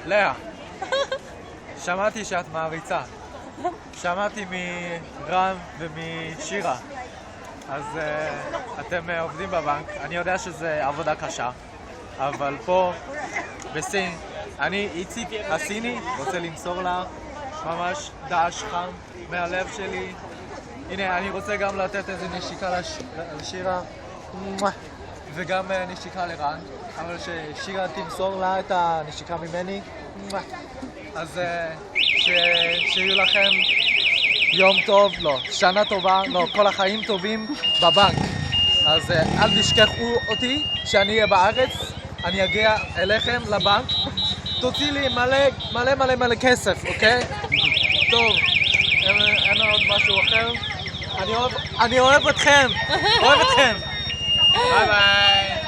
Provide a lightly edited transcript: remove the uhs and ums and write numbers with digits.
לאה, שמעתי שאת מעריצה. שמעתי מרם ומשירה. אז אתם עובדים בבנק. אני יודע שזה עבודה קשה, אבל פה בסין, אני איציק הסיני רוצה למסור לה ממש דש חם מהלב שלי. הנה, אני רוצה גם לתת איזה נשיקה לשירה וגם נשיקה לרן, אבל ששירה תמסור לה את הנשיקה ממני. אז שיהיו לכם יום טוב, לא, שנה טובה, לא, כל החיים טובים בבנק. אז אל תשכחו אותי, שאני אהיה בארץ, אני אגיע אליכם לבנק, תוציא לי מלא כסף, אוקיי? טוב, אין עוד משהו אחר. אני אוהב אתכם, ביי ביי.